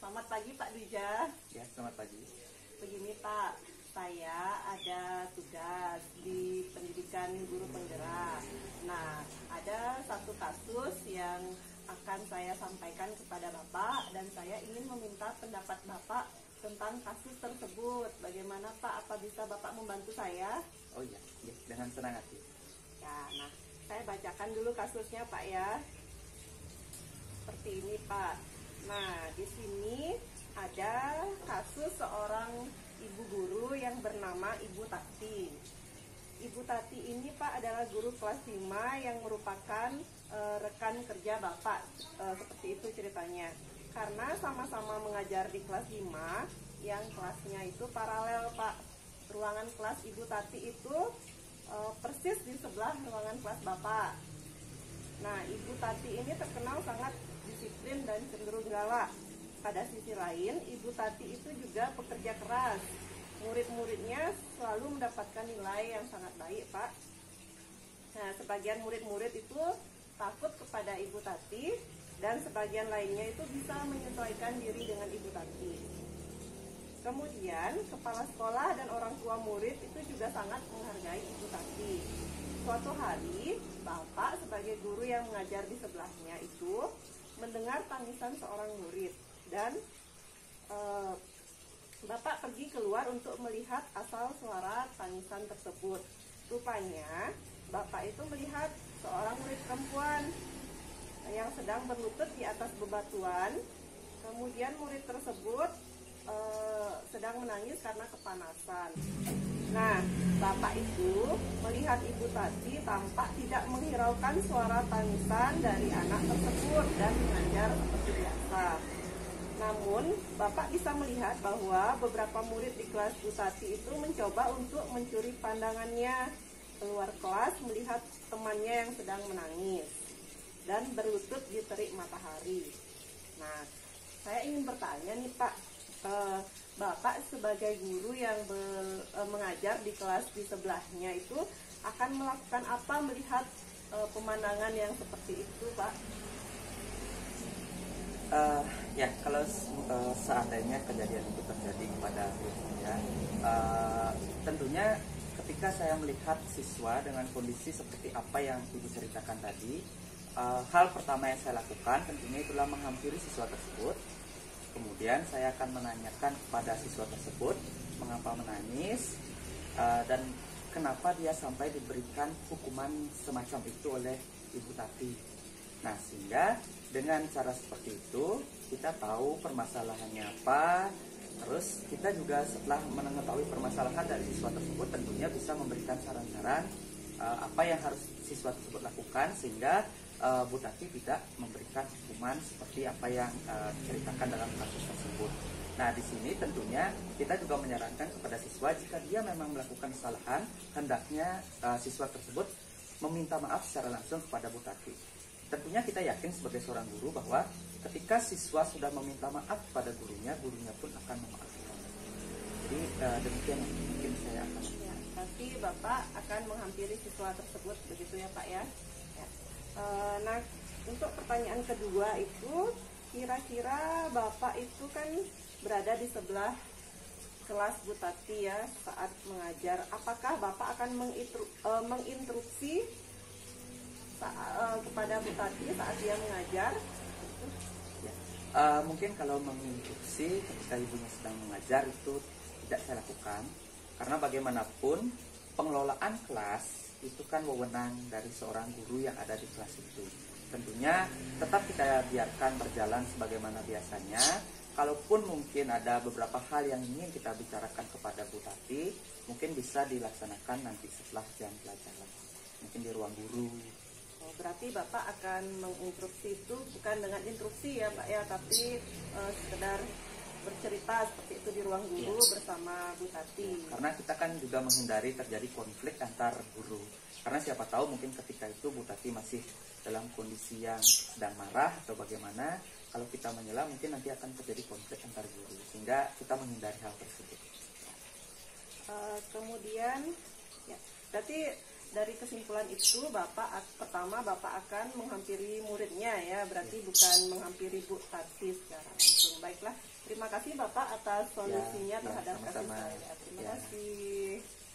Selamat pagi Pak Dija. Ya, selamat pagi. Begini Pak, saya ada tugas di pendidikan guru penggerak. Nah, ada satu kasus yang akan saya sampaikan kepada Bapak dan saya ingin meminta pendapat Bapak tentang kasus tersebut. Bagaimana Pak? Apa bisa Bapak membantu saya? Oh iya, ya, dengan senang hati. Ya, nah, saya bacakan dulu kasusnya Pak ya. Seperti ini Pak. Nah, di sini ada kasus seorang ibu guru yang bernama Ibu Tati. Ibu Tati ini Pak adalah guru kelas 5 yang merupakan rekan kerja Bapak. Seperti itu ceritanya. Karena sama-sama mengajar di kelas 5, yang kelasnya itu paralel Pak. Ruangan kelas Ibu Tati itu persis di sebelah ruangan kelas Bapak. Nah, Ibu Tati ini terkenal sangat disiplin dan cenderung galak. Pada sisi lain, Ibu Tati itu juga pekerja keras. Murid-muridnya selalu mendapatkan nilai yang sangat baik, Pak. Nah, sebagian murid-murid itu takut kepada Ibu Tati dan sebagian lainnya itu bisa menyesuaikan diri dengan Ibu Tati. Kemudian, kepala sekolah dan orang tua murid itu juga sangat menghargai Ibu Tati. Suatu hari, Bapak sebagai guru yang mengajar di sebelahnya itu mendengar tangisan seorang murid dan Bapak pergi keluar untuk melihat asal suara tangisan tersebut. Rupanya, Bapak itu melihat seorang murid perempuan yang sedang berlutut di atas bebatuan. Kemudian murid tersebut sedang menangis karena kepanasan. Nah, Bapak itu melihat Ibu Tati tampak tidak menghiraukan suara tangisan dari anak tersebut dan mengajar seperti biasa. Namun, Bapak bisa melihat bahwa beberapa murid di kelas Bu Tati itu mencoba untuk mencuri pandangannya keluar kelas melihat temannya yang sedang menangis dan berlutut di terik matahari. Nah, saya ingin bertanya nih Pak, Bapak sebagai guru yang mengajar di kelas di sebelahnya itu akan melakukan apa melihat pemandangan yang seperti itu, Pak? Ya, kalau seandainya kejadian itu terjadi kepada saya, tentunya ketika saya melihat siswa dengan kondisi seperti apa yang Ibu ceritakan tadi, hal pertama yang saya lakukan tentunya itulah menghampiri siswa tersebut. Kemudian saya akan menanyakan kepada siswa tersebut mengapa menangis dan kenapa dia sampai diberikan hukuman semacam itu oleh Ibu Tati. Nah, sehingga dengan cara seperti itu kita tahu permasalahannya apa. Terus kita juga setelah mengetahui permasalahan dari siswa tersebut tentunya bisa memberikan saran-saran apa yang harus siswa tersebut lakukan sehingga Bu Tati tidak memberikan hukuman seperti apa yang diceritakan dalam kasus tersebut. Nah, di sini tentunya kita juga menyarankan kepada siswa jika dia memang melakukan kesalahan, hendaknya siswa tersebut meminta maaf secara langsung kepada Bu Tati. Tentunya kita yakin sebagai seorang guru bahwa ketika siswa sudah meminta maaf kepada gurunya, gurunya pun akan memaafkan. Jadi demikian yang mungkin saya akan. Ya, pasti Bapak akan menghampiri siswa tersebut, begitu ya Pak ya? Nah, untuk pertanyaan kedua itu, kira-kira Bapak itu kan berada di sebelah kelas Bu Tati ya saat mengajar. Apakah Bapak akan menginstruksi kepada Bu Tati saat dia mengajar? Ya, mungkin kalau menginstruksi ketika ibunya sedang mengajar itu tidak saya lakukan, karena bagaimanapun pengelolaan kelas itu kan wewenang dari seorang guru yang ada di kelas itu. Tentunya tetap kita biarkan berjalan sebagaimana biasanya. Kalaupun mungkin ada beberapa hal yang ingin kita bicarakan kepada Bu Tati, mungkin bisa dilaksanakan nanti setelah jam pelajaran, mungkin di ruang guru. Oh, berarti Bapak akan menginstruksi itu bukan dengan instruksi ya Pak ya, tapi sekedar bercerita seperti itu di ruang guru ya, bersama Bu Tati. Karena kita kan juga menghindari terjadi konflik antar guru. Karena siapa tahu mungkin ketika itu Bu Tati masih dalam kondisi yang sedang marah atau bagaimana. Kalau kita menyela mungkin nanti akan terjadi konflik antar guru. Sehingga kita menghindari hal tersebut. Kemudian, ya, berarti dari kesimpulan itu pertama Bapak akan menghampiri muridnya ya, berarti bukan menghampiri Bu Tati secara langsung. Baiklah, terima kasih Bapak atas solusinya terhadap kasus sama-sama. saya. Terima Ya. kasih.